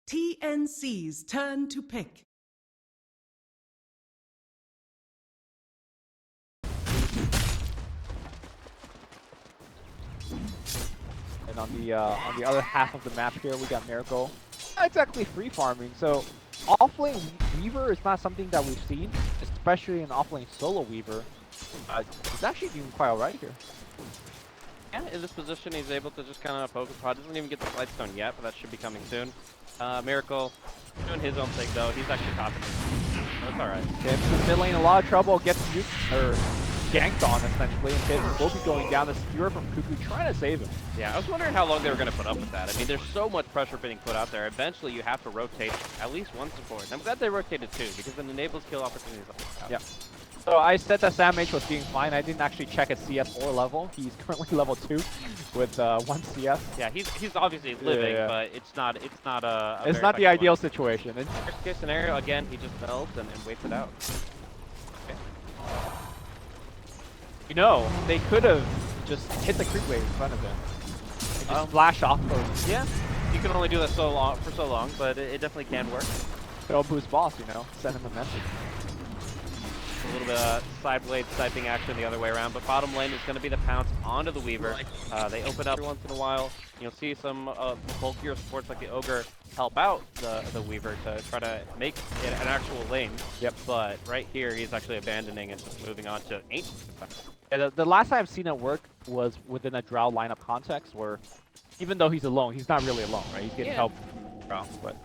TNC's turn to pick. And on the other half of the map here, we got Miracle. Not exactly free farming, so offlane Weaver is not something that we've seen, especially an offlane solo Weaver. He's actually doing quite alright here. Yeah, in this position, he's able to just kind of poke a pod. Doesn't even get the Lightstone yet, but that should be coming soon. Miracle doing his own thing though. He's actually topping it. That's alright. Kiev in the mid lane, a lot of trouble. Gets ganked on essentially, and Kiev will be going down. The skewer from Cuckoo trying to save him. Yeah, I was wondering how long they were going to put up with that. I mean, there's so much pressure being put out there. Eventually, you have to rotate at least one support. And I'm glad they rotated two because it enables kill opportunities like that. Yeah. So I said that SamH was doing fine. I didn't actually check his CS or level. He's currently level 2 with 1 CS. Yeah, he's obviously living, but it's not a it's not the ideal situation. Worst case scenario, again, he just melts and waits it out. Okay. You know, they could have just hit the creep wave in front of him. And just flash off those. Yeah, you can only do that for so long, but it definitely can work. They'll boost boss, you know, send him a message. A little bit of side blade sniping action the other way around, but bottom lane is going to be the pounce onto the Weaver. They open up every once in a while. You'll see some bulkier supports like the Ogre help out the Weaver to try to make it an actual lane. Yep. But right here, he's actually abandoning and just moving on to Ancient. Yeah, the last time I've seen it work was within a Drow lineup context where even though he's alone, he's not really alone, right? He's getting help from Drow, but...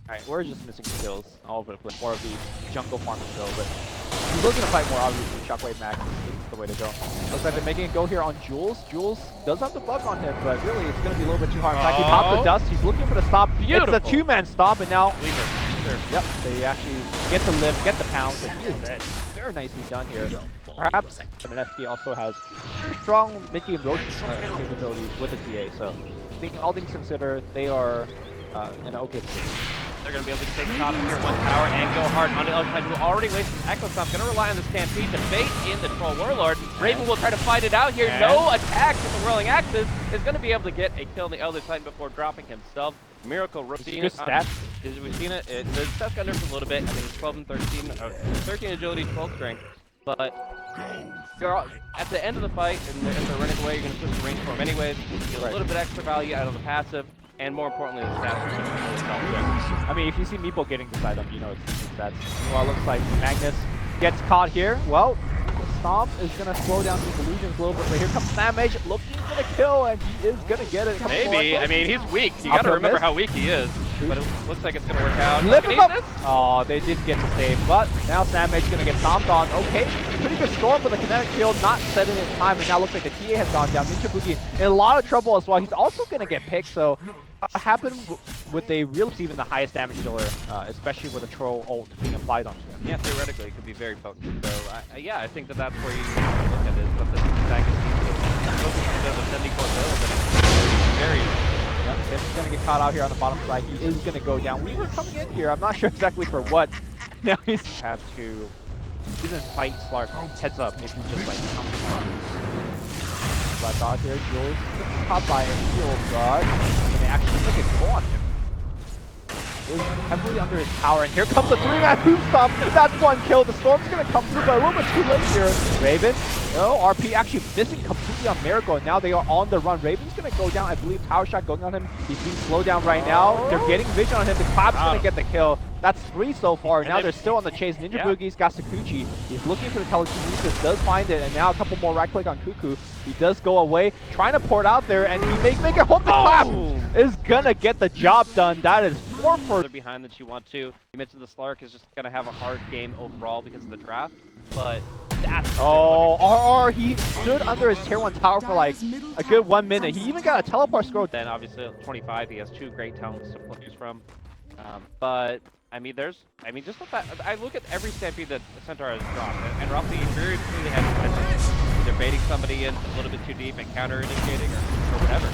Alright, we're just missing skills all over the place. More of the jungle farming skill, but he's looking to fight more, obviously. Shockwave Max is the way to go. Looks like they're making it go here on Jules. Jules does have the bug on him, but really it's going to be a little bit too hard. In fact, he popped the dust. He's looking for the stop. Beautiful. It's a two-man stop, and now... Yep, they actually get the lift, get the pound, but he is dead. Very nicely done here. Perhaps Mineski also has very strong Mickey and Roach capabilities with the TA, so I think all things considered, they are in an okay position. They're going to be able to take the top here, one tower, and go hard on the other side, who already wasted Echo Stomp. Going to rely on the Stampede to bait in the Troll Warlord. Raven will try to fight it out here. No attack with the Whirling Axes. Is going to be able to get a kill on the other side before dropping himself. Miracle, we've seen it. We've seen it. The stats got nerfed a little bit. I think it's 12 and 13. 13 agility, 12 strength. But you're at the end of the fight, and if they're running away, you're going to switch to range for them anyways. You get a little bit extra value out of the passive. And more importantly, the stats are going to be really solid. I mean, if you see Meepo getting beside them, you know it's the stats. Well, it looks like Magnus gets caught here. Well, the Stomp is going to slow down these illusions a little bit, but here comes SamH looking for the kill, and he is going to get it. Maybe. I mean, he's weak. You got to remember how weak he is. But it looks like it's going to work out. Lift him up! Oh, they did get the save, but now SamH is going to get stomped on. Okay, pretty good storm for the kinetic field, not setting in time, and now looks like the TA has gone down. Ninja in a lot of trouble as well. He's also going to get picked, so what happened with a real even the highest damage dealer, especially with a troll ult being applied onto him. Yeah, theoretically it could be very potent. So yeah, I think that's where you look at it. But this attack is a 74 build, and it's very. Yep, he's going to get caught out here on the bottom side. He is going to go down. We were coming in here. I'm not sure exactly for what. Now he's have to even fight Slark heads up if you just like I thought here, Jules caught by a shield guard, and they actually took a go on him. It was heavily under his power, and here comes a 3-man boom stomp. That's one kill. The storm's gonna come through, but a little bit too late here. Raven, no, RP actually missing completely on Miracle, and now they are on the run. Raven's gonna go down, I believe power shot going on him. He's being slowed down right now. They're getting vision on him. The Clap's gonna get the kill. That's 3 so far. Now they're still on the chase. Ninja Boogie's got Sakuchi. He's looking for the telekinesis, does find it, and now a couple more right click on Cuckoo. He does go away, trying to port out there, and he make it home. The Clap is gonna get the job done. That is 4 for behind that you want to. You mentioned the Slark is just gonna have a hard game overall because of the draft, but that's RR, he stood under his tier 1 tower for like a good 1 minute. He even got a teleport scroll. Then obviously at 25, he has 2 great talents to choose from. But I mean, just the fact, I look at every Stampede that Centaur has dropped, and Roughly very clearly has either baiting somebody in a little bit too deep and counter-initiating or whatever.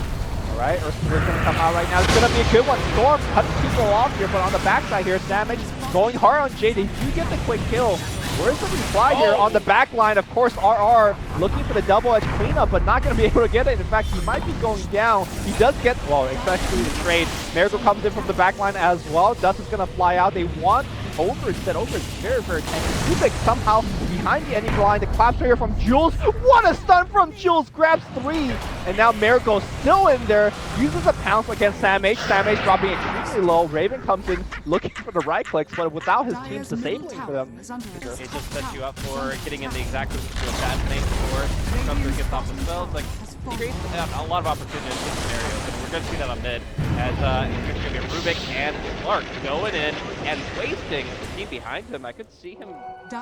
Alright, Ursula's gonna come out right now. It's gonna be a good one. Storm cuts people off here, but on the backside here, SamH going hard on Jade. They do get the quick kill. Where's the reply here on the back line? Of course, RR looking for the double-edge cleanup, but not going to be able to get it. In fact, he might be going down. He does get, well, especially the trade. Miracle comes in from the back line as well. Dust is going to fly out. They want over instead. Over is very, very tanky. Rubik somehow behind the enemy line. The collapse here from Jules. What a stun from Jules. Grabs 3. And now Miracle still in there. Uses a pounce against Sam H. Sam H dropping extremely low. Raven comes in looking for the right clicks, but without his team disabling for them. It just sets you up for getting in the exact position to assassinate before Sumter gets off the spells. Like, it creates a lot of opportunities in scenarios, and we're going to see that on mid as it's going to be Rubik and Clark going in and wasting the team behind him. I could see him.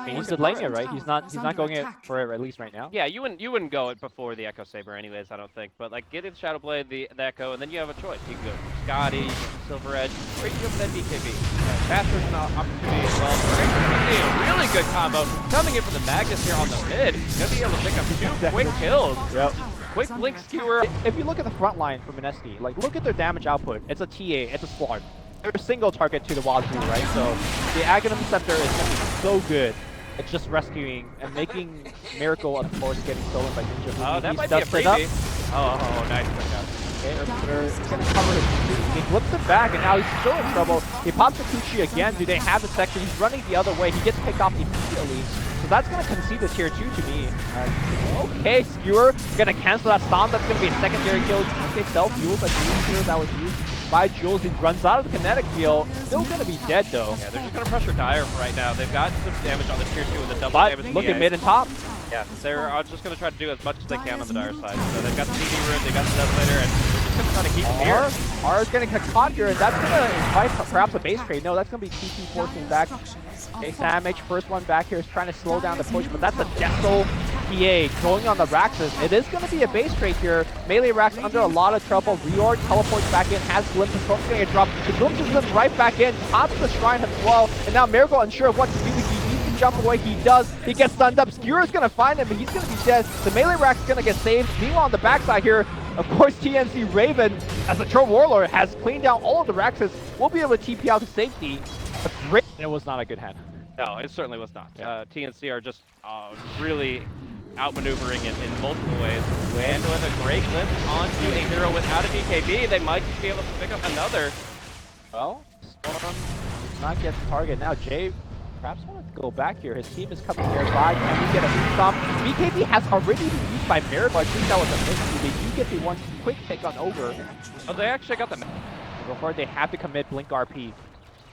He's delaying it, right? He's not going it for it, at least right now. Yeah, you wouldn't go it before the Echo Saber anyways, I don't think. But like, get in Shadow Blade, the Echo, and then you have a choice. You can go for Scotty, you can go for Silver Edge, or you can go for that BKB. Faster's an opportunity as well. A really good combo coming in from the Magnus here on the mid. Gonna be able to pick up 2 quick kills. Yep. Quick blink skewer. If you look at the front line for Mineski, like, look at their damage output. It's a TA, it's a slug. They're a single target to the Wazoo, right? So the Aghanim Scepter is going to be so good. It's just rescuing and making Miracle, of course, getting stolen by Ninja. Oh, that might be a freebie. Oh, nice. Okay, Earthquaker going to cover his. He flips it back, and now he's still in trouble. He pops the Kuchi again. Do they have the section? He's running the other way. He gets picked off immediately. So that's going to concede the tier 2 to me. Okay, Skewer going to cancel that stomp. That's going to be a secondary kill. Okay, self-fuels, I believe here that was used by Jules. He runs out of the kinetic field. Still going to be dead, though. Yeah, they're just going to pressure Dire right now. They've got some damage on the tier 2 with the double damage. Look at mid and top. Yeah, they're just going to try to do as much as they can on the Dire side. So they've got the CD room, they've got the Desolator, and they're just going to try to keep him here. R is getting caught here, and that's going to invite perhaps a base trade. No, that's going to be TT forcing back. Okay, Sam H, first one back here, is trying to slow down the push, but that's a Deso PA going on the Raxes. It is going to be a base trade here. Melee Rax under a lot of trouble. Reorg teleports back in, has Glimpse, the smoke's going to get dropped. The Glimpse is just right back in, pops the Shrine as well, and now Miracle unsure of what to do. He needs to jump away. He does. He gets stunned up. Skewer is going to find him, but he's going to be dead. The Melee Rax is going to get saved. Meanwhile, on the backside here, of course, TNC Raven, as the Troll Warlord, has cleaned down all of the Raxes, will be able to TP out to safety. A great. It was not a good hand. No, it certainly was not. TNC are just really outmaneuvering in multiple ways. And with a great glimpse onto a hero without a BKB, they might just be able to pick up another. Well, Storm does not get the target. Now Jay perhaps wants to go back here. His team is coming nearby. Can we get a boost stomp? BKB has already been used by Miracle. I think that was a miss. They do get the one quick pick on over. Oh, they actually got the... Before they have to commit Blink RP.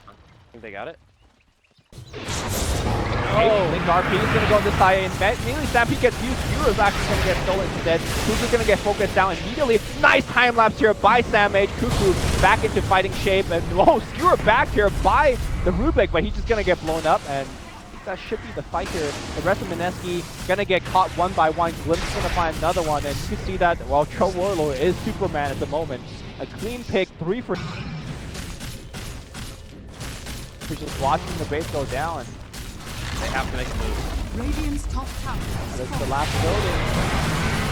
I think they got it. Oh, Blink RP is going to go on this side, and immediately Stampede gets used. Skewer is actually going to get stolen instead. Cuckoo's going to get focused down immediately. Nice time lapse here by Sam H. Cuckoo back into fighting shape, and Skewer back here by the Rubik, but he's just going to get blown up, and that should be the fight here. The rest of Mineski going to get caught one by one. Glimpse going to find another one, and you can see that, well, Troll Warlord is Superman at the moment. A clean pick, 3 for... He's just watching the base go down. And they have to make a move. Radiant's top tower. That's the last building.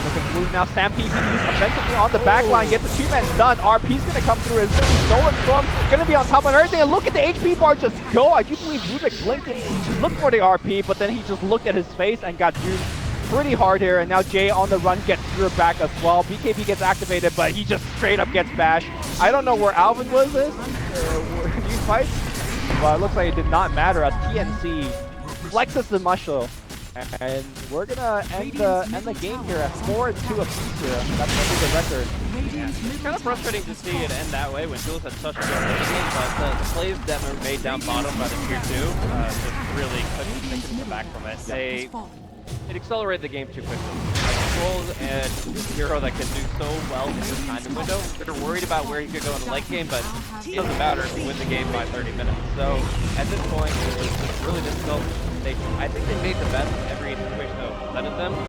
Looking blue now. Stampede offensively on the back line. Get the 2-man done. RP's going to come through. It's going to be stolen from. Going to be on top of everything. And look at the HP bar just go. I do believe Rubik blinked and he looked for the RP, but then he just looked at his face and got doomed pretty hard here. And now Jay on the run gets Skewer back as well. BKB gets activated, but he just straight up gets bashed. I don't know where Alvin was this. These fights. But it looks like it did not matter as TNC flexes the muscle. And we're gonna end the game here at 4-2 apiece here. That's gonna be the record. It's kind of frustrating to see it end that way when Jules had such a good game, but the plays that were made down bottom by the tier 2 just really couldn't come back from it. It accelerated the game too quickly. Trolls and hero that can do so well in this timing window. They're worried about where he could go in the late game, but it doesn't matter if you win the game by 30 minutes. So at this point, it was just really difficult. I think they made the best of every situation that was presented them.